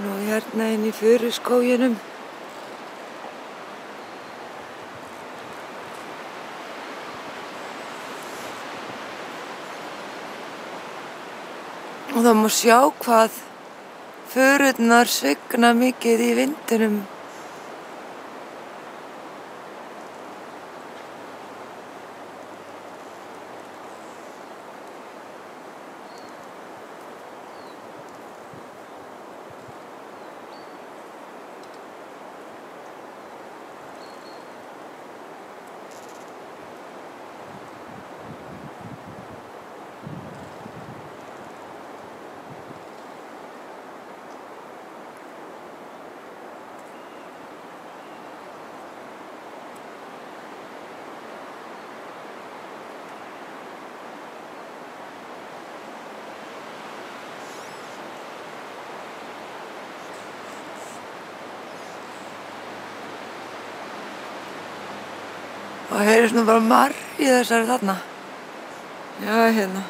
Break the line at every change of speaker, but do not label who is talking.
Nú hérna inn í furuskóginum. Og það má sjá hvað fururnar svigna mikið í vindinum. Og heyrðist nú bara marr í þessari þarna. Já, hérna.